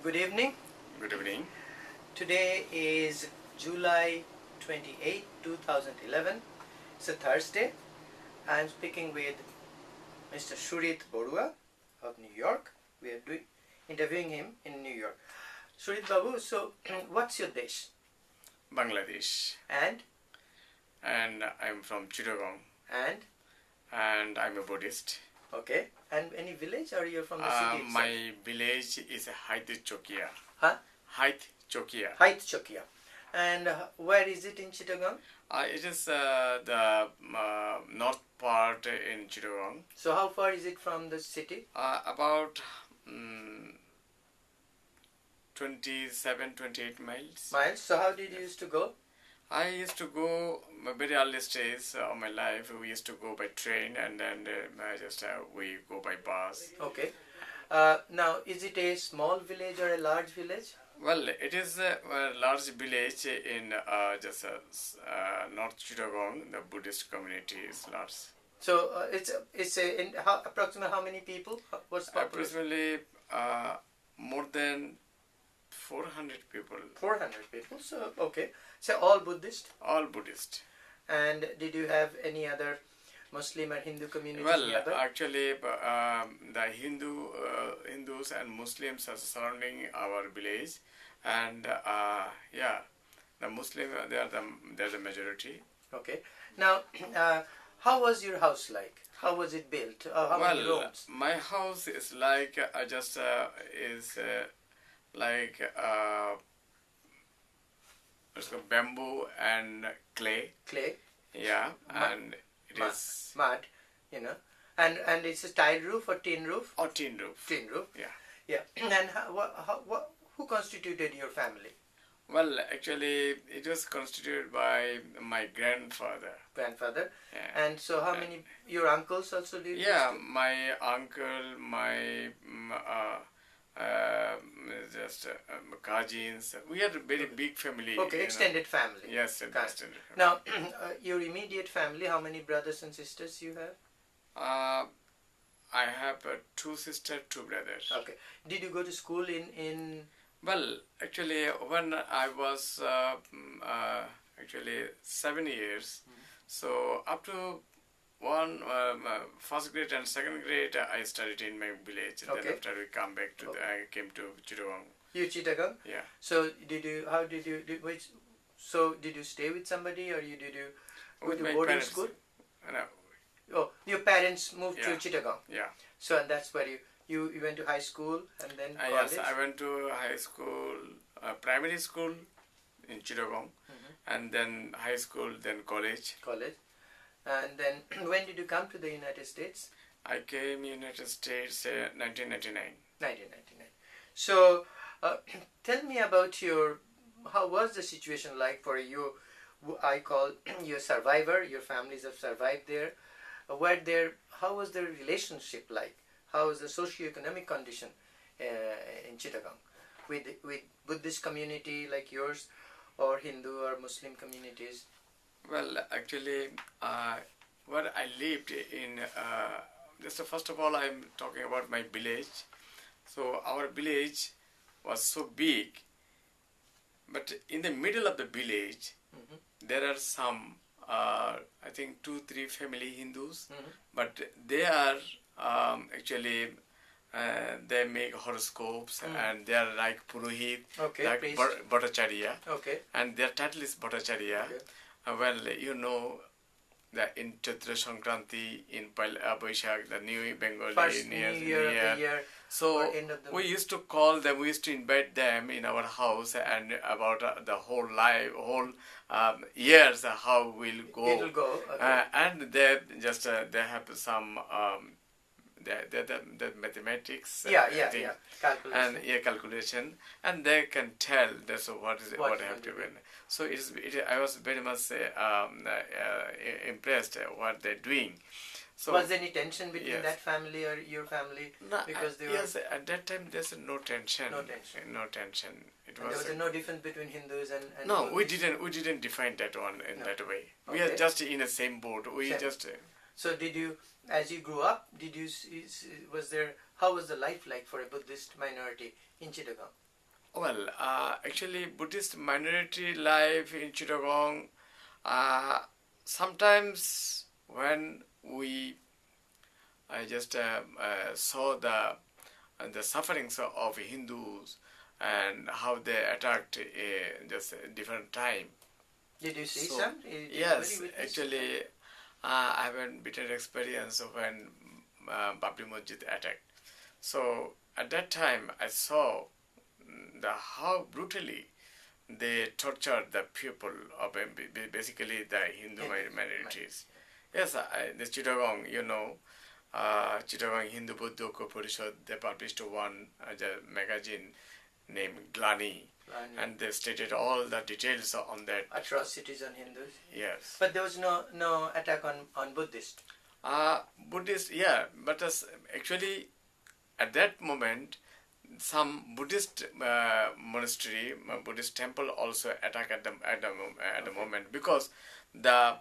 Good evening. Good evening. Today is July 28, 2011. It's a Thursday. I'm speaking with Mr. Shurit Borua of New York. We are interviewing him in New York. Shurit Babu, so what's your dish? Bangladesh. And I'm from Chittagong. And I'm a Buddhist. okay. And any village, or you're from the city itself? My village is Haith Chokia. Huh? Haith Chokia. Haith Chokia. And where is it in Chittagong? It is the north part in Chittagong. So how far is it from the city? About 27, 28 miles. Miles. So how did you used to go? I used to go very early stage of my life. We used to go by train, and then we go by bus. Okay. Now, is it a small village or a large village? Well, it is a large village in North Chittagong. The Buddhist community is large. So approximately how many people? What's the population? Approximately more than 400 people. 400 people. So okay. So all Buddhist. All Buddhist. And did you have any other Muslim or Hindu communities? Well, nearby? actually, the Hindus and Muslims are surrounding our village, and the Muslim they're the majority. Okay. Now, how was your house like? How was it built? How many rooms? My house is like it's bamboo and clay. Clay. Yeah, and it is mud, and it's a tile roof or tin roof? Or tin roof. Tin roof. Yeah. Yeah. And who constituted your family? Well, actually, it was constituted by my grandfather. Grandfather. Yeah. And so, how many your uncles also did? Yeah, my uncle, my cousins. We had a very big family. Okay, extended family. Yes, extended family. Now, your immediate family, how many brothers and sisters you have? I have 2 sisters, 2 brothers. Okay. Did you go to school in? Well, actually, when I was 7 years, so up to first grade and second grade, I studied in my village. Okay. Then after we come back to I came to Chittagong. You Chittagong? Yeah. So did you stay with somebody, or did you go to boarding parents. school? No. Oh, your parents moved to Yeah. Chittagong. Yeah. So and that's where you went to high school and then college? Yes, I went to high school, primary school in Chittagong, and then high school, then college. College. And then when did you come to the United States? I came United States 1999. 1999. So tell me about how was the situation like for you? I call you a survivor. Your families have survived there. How was their relationship like? How was the socio-economic condition in Chittagong with Buddhist community like yours, or Hindu or Muslim communities? Well, actually, where I lived in, first of all, I'm talking about my village. So our village was so big, but in the middle of the village, there are some, I think 2-3 family Hindus, but they are actually, they make horoscopes and they are like Purohit, Okay, like Bhattacharya, Okay. and their title is Bhattacharya. Okay. Well, that in Chaitra Sankranti, in Baishak, the New Bengali First New New Year of the year. So or end of the we used to call them, we used to invite them in our house, and about the whole years how we'll go. It'll go. Okay. And they just they have some the mathematics. Yeah. Calculation. And calculation, and they can tell that's what have to win. So I was very much impressed what they're doing. So was there any tension between yes. that family or your family? No, because they yes, at that time there's no tension. No tension. No tension. There was no difference between Hindus and no, Buddhists? we didn't define that one in that way. Okay. We are just in the same boat. So did you, as you grew up, how was the life like for a Buddhist minority in Chittagong? Well, actually, Buddhist minority life in Chittagong, uh, sometimes when I just saw the sufferings of Hindus and how they attacked just a different time. Did you see So, some? Did yes, anybody witness? actually, I have a bitter experience of when Babri Masjid attacked. So at that time, I saw how brutally they tortured the people of basically the Hindu minorities. Yes, the Chittagong, Chittagong Hindu Buddha Parishad, they published one magazine named Glani, and they stated all the details on that. Atrocities on Hindus. Yes. But there was no attack on Buddhists. Buddhist, yeah, but actually at that moment, some Buddhist monastery, Buddhist temple also attacked at the moment, because the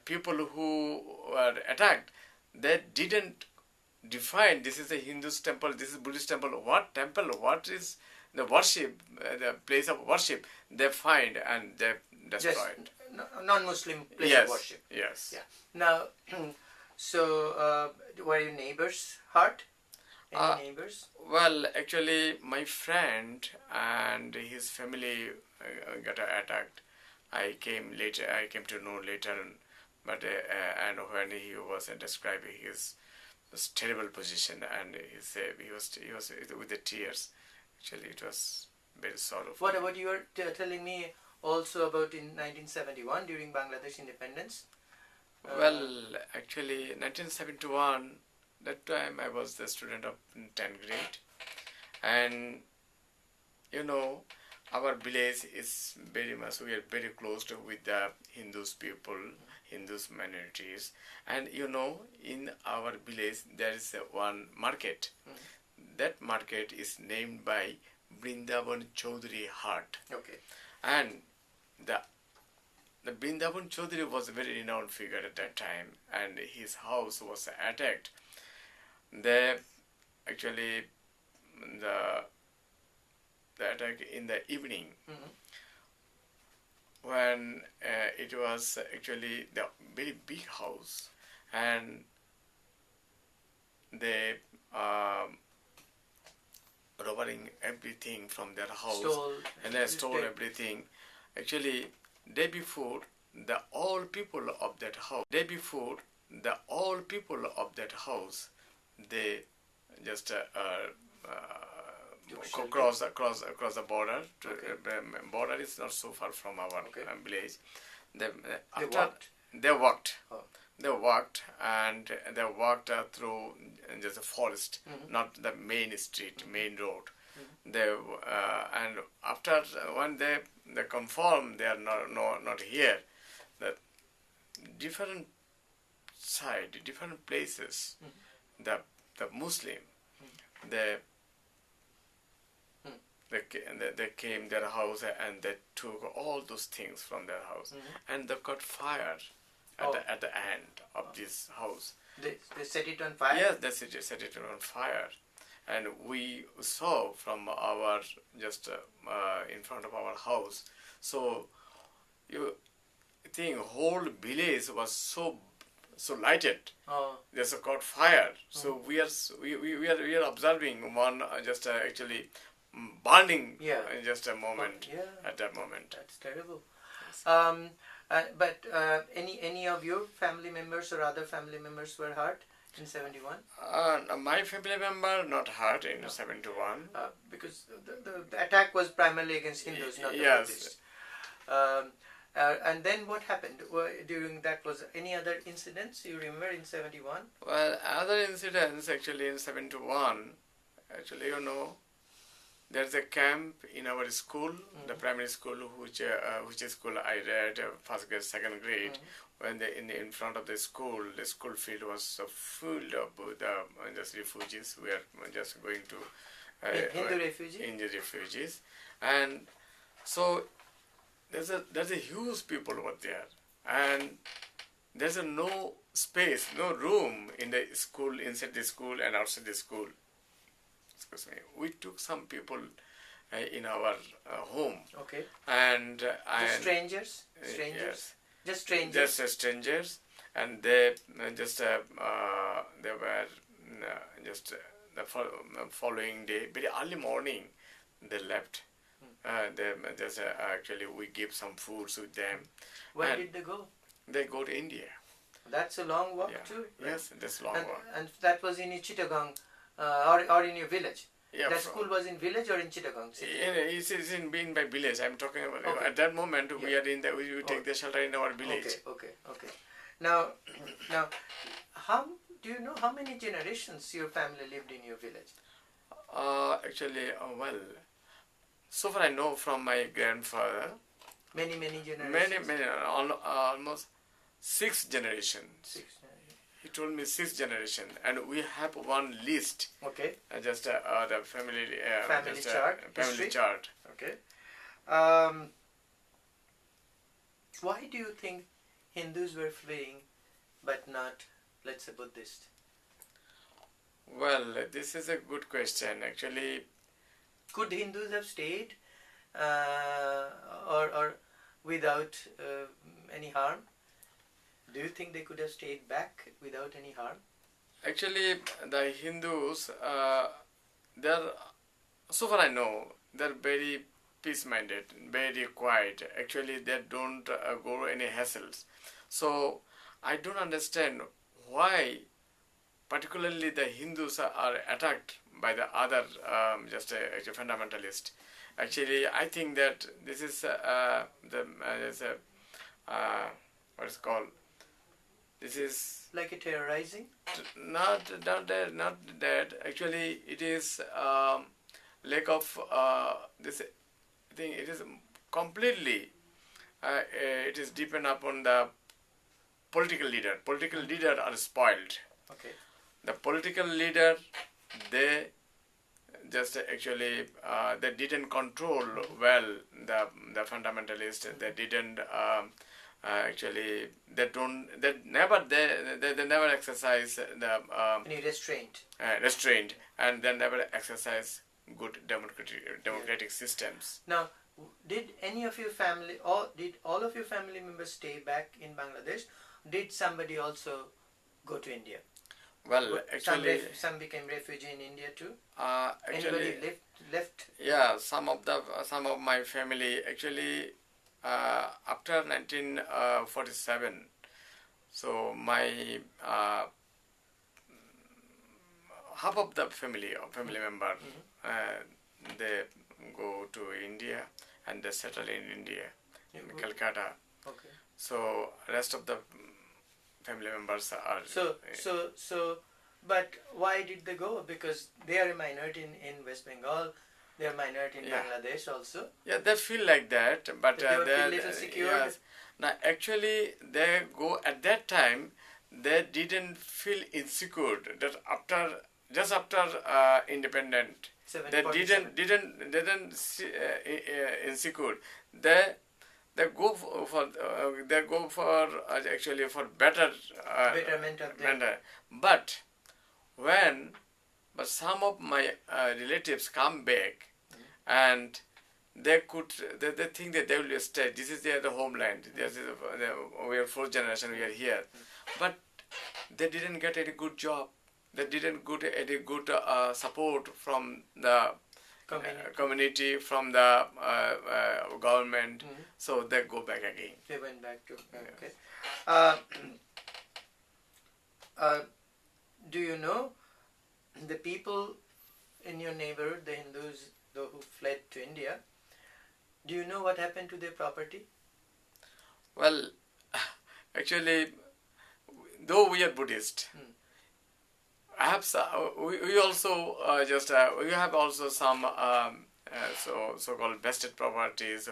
people who were attacked, they didn't define this is a Hindu temple, this is Buddhist temple. What temple? What is the worship? The place of worship they find and they destroyed. Just non-Muslim place Yes. of worship. Yes. Yeah. Now, so were your neighbors hurt? Any neighbors? Well, actually, my friend and his family got attacked. I came later. I came to know later, but and when he was describing his terrible position, and he was with the tears. Actually, it was very sorrowful. What about you were telling me also about in 1971 during Bangladesh independence? Well, actually, 1971. That time I was the student of 10th grade, and our village is very much, we are very close with the Hindus people, Hindus minorities, and in our village there is one market. That market is named by Brindaban Chaudhary Hart. Okay. And the Brindaban Chaudhary was a very renowned figure at that time, and his house was attacked. They actually the attack in the evening, when it was actually the very big house, and they robbing everything from their house, and they stole everything. Actually, day before all people of that house, they just cross the border. Border is not so far from our village. They walked. They walked, and they walked through just a forest, not the main street, main road. They and after when they confirm they are not here, that different side, different places, the Muslim, they came their house and they took all those things from their house, and they got fired at the end of this house. They set it on fire? Yes, they set it on fire. And we saw from our just in front of our house. So you think whole village was so lighted. There's a caught fire. So we are observing one actually burning in just a moment. At that moment. That's terrible. But any of your family members or other family members were hurt in 71? My family member not hurt in 71. Because the attack was primarily against Hindus, not the Buddhists. And then what happened during that? Was any other incidents you remember in 71? Well, other incidents actually in 71, actually there's a camp in our school, the primary school, which school I read first grade, second grade. When in front of the school field was so full of just refugees. We are just going to Hindu refugees, and so there's a huge people over there, and there's no space, no room in the school, inside the school and outside the school. Excuse me. We took some people in our home. Okay. And Just strangers? Strangers? Yes, Just strangers? just strangers, and they just they were just the following day, very early morning, they left. They just actually we give some foods with them. Where and did they go? They go to India. That's a long walk Yeah. too. Right? Yes, that's long And, walk. and that was in Chittagong or in your village? Yeah, That school was in village or in Chittagong city? It's in being by village. I'm talking about Okay. at that moment we Yeah. are in the we take the shelter in our village. Okay. Now, how do you know how many generations your family lived in your village? Actually, well, so far I know from my grandfather, Many generations. many almost 6 generations. 6 generations. He told me 6 generation, and we have one list. Okay. Just the family Family just, chart, family history? chart. Okay. Why do you think Hindus were fleeing, but not, let's say, Buddhists? Well, this is a good question. Actually, Could Hindus have stayed, or without any harm? Do you think they could have stayed back without any harm? actually, the Hindus, they're, so far I know, they're very peace-minded, very quiet. Actually, they don't go any hassles. So, I don't understand why, particularly the Hindus are attacked by the other just a fundamentalist. Actually, I think that this is what is called. This is Like a terrorizing? not that. Actually, it is lack of this thing. It is completely. It is depend upon the political leader. Political leader are spoiled. Okay. The political leader, they just actually they didn't control well the fundamentalists. They didn't actually they never exercise the Any restraint? restraint, and they never exercise good democratic systems. Now, did any of your family, or did all of your family members stay back in Bangladesh? Did somebody also go to India? Well, actually, some became refugee in India too. actually, Anybody left? yeah, some of my family actually after 1947. So my half of the family member they go to India and they settle in India, in Calcutta. Okay. So rest of the family members are So, but why did they go? Because they are a minority in West Bengal. They are minority in Bangladesh also. Yeah, they feel like that, but They would feel little secured. yes. Now, actually, they go at that time. They didn't feel insecure. That just after independent, they 747. didn't insecure. They go for actually for better Betterment of them. better. But some of my relatives come back, and they think that they will stay. This is their homeland. We are 4th generation. We are here, but they didn't get any good job. They didn't get any good support from the community, from the government. So they go back again. They went back to okay. Do you know the people in your neighborhood, the Hindus, who fled to India? Do you know what happened to their property? Well, actually, though we are Buddhist, I have we also we have also some so-called vested properties.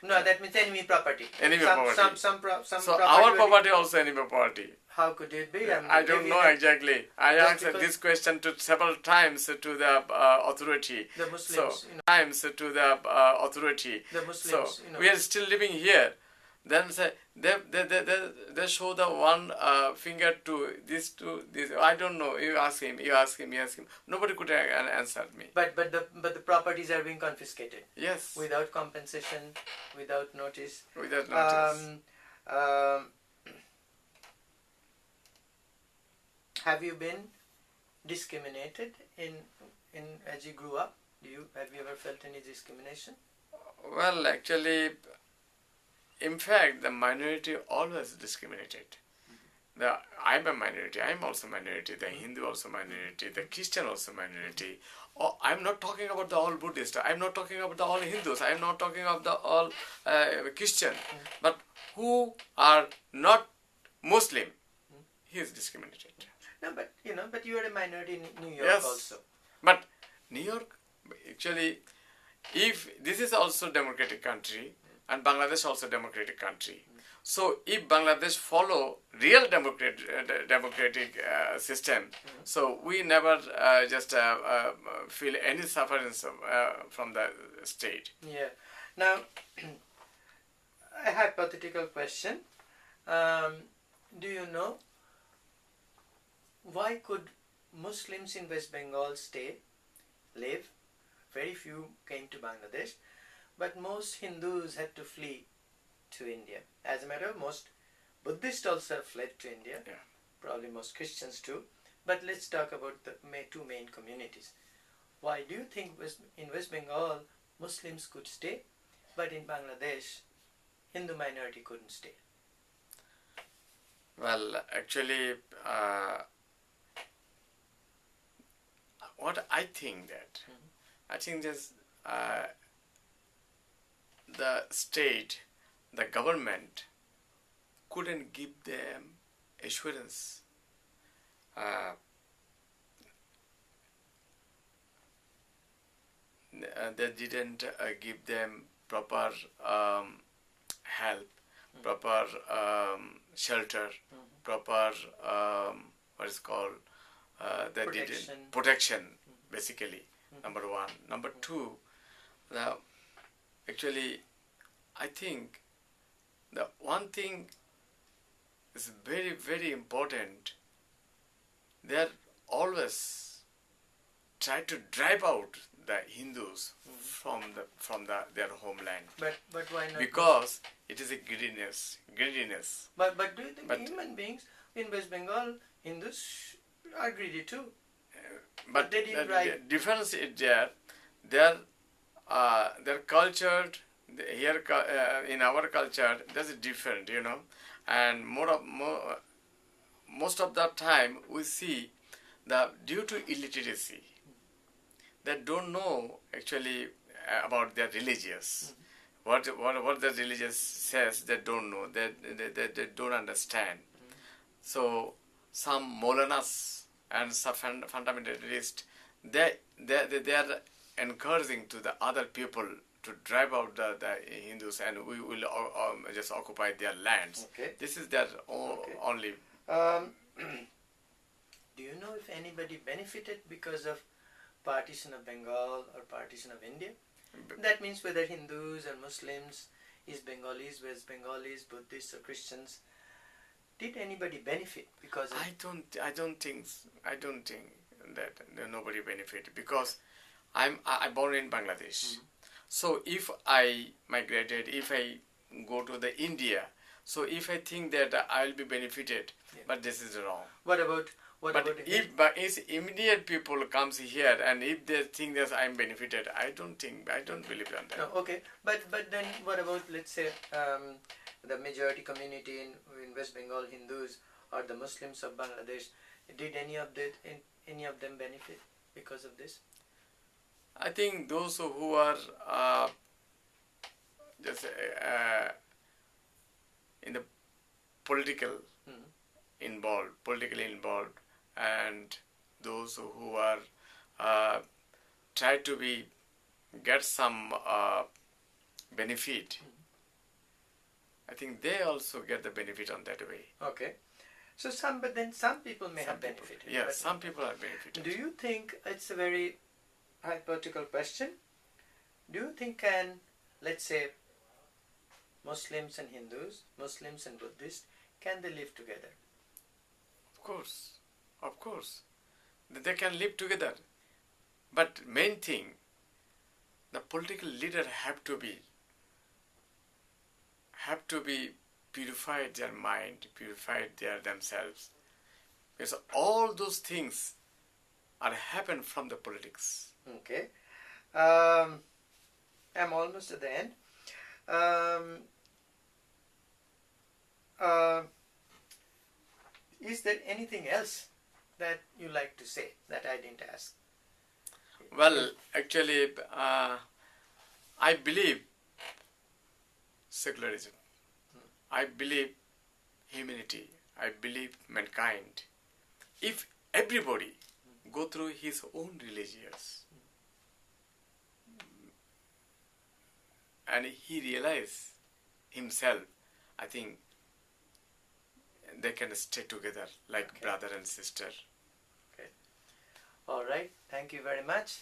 No, that means enemy property. Enemy property. Some So property our property also enemy property. How could it be? I don't know exactly. I Just asked because- this question several times to the authority. The Muslims, So times to the authority. The Muslims, So we are still living here. then say they show the one finger to this to this. I don't know. You ask him. You ask him. You ask him. Nobody could answer me. But the properties are being confiscated Yes. without compensation, without notice. Without notice. Have you been discriminated in as you grew up? Have you ever felt any discrimination? Well, actually, in fact, the minority always discriminated. I'm a minority. I'm also minority. The Hindu also minority. The Christian also minority. Oh, I'm not talking about the all Buddhist. I'm not talking about the all Hindus. I'm not talking about the all Christian. But who are not Muslim, he is discriminated. No, but but you are a minority in New York Yes. also. But New York, actually, if this is also democratic country and Bangladesh also democratic country, so if Bangladesh follow real democratic system, so we never just feel any sufferance from the state. Yeah. Now, a hypothetical question. Do you know why could Muslims in West Bengal live? Very few came to Bangladesh, but most Hindus had to flee to India. As a matter of most Buddhists also fled to India, Yeah. probably most Christians too. But let's talk about the two main communities. Why do you think in West Bengal Muslims could stay, but in Bangladesh Hindu minority couldn't stay? Well, actually, what I think that I think this the state, the government couldn't give them assurance. They didn't give them proper help, proper shelter, proper what is called they didn't protection basically. Number one. Number two, actually, I think the one thing is very, very important. They are always try to drive out the Hindus from their homeland. But why not? Because it is a greediness. But do you think human beings in West Bengal, Hindus are greedy too? But they didn't the difference is there. They're cultured. Here in our culture, that's different, and most of the time we see that due to illiteracy, they don't know actually about their religious. What the religious says, they don't know. They don't understand. So some Maulanas and some fundamentalists, they are encouraging to the other people to drive out the Hindus, and we will just occupy their lands. Okay. This is their only. Do you know if anybody benefited because of partition of Bengal or partition of India? That means whether Hindus or Muslims, East Bengalis, West Bengalis, Buddhists or Christians, did anybody benefit because of? I don't think that nobody benefited, because I born in Bangladesh. So if I migrated, if I go to the India, so if I think that I will be benefited, but this is wrong. What about if immediate people comes here and if they think that I'm benefited, I don't believe on that. No, okay, but then what about, let's say, the majority community in West Bengal, Hindus or the Muslims of Bangladesh? Did any of them benefit because of this? I think those who are just in the politically involved, and those who are try to get some benefit, I think they also get the benefit on that way. Okay, so some people may have benefited. Yes, some people are benefited. Do you think, it's a very hypothetical question, do you think let's say Muslims and Hindus, Muslims and Buddhists, can they live together? Of course, they can live together. But main thing, the political leader have to be purified their mind, purified themselves. Because all those things are happen from the politics. Okay. I'm almost at the end. Is there anything else that you like to say that I didn't ask? Well, actually, I believe secularism. I believe humanity. I believe mankind. If everybody go through his own religious and he realize himself, I think they can stay together like Okay. brother and sister. Okay. All right. Thank you very much.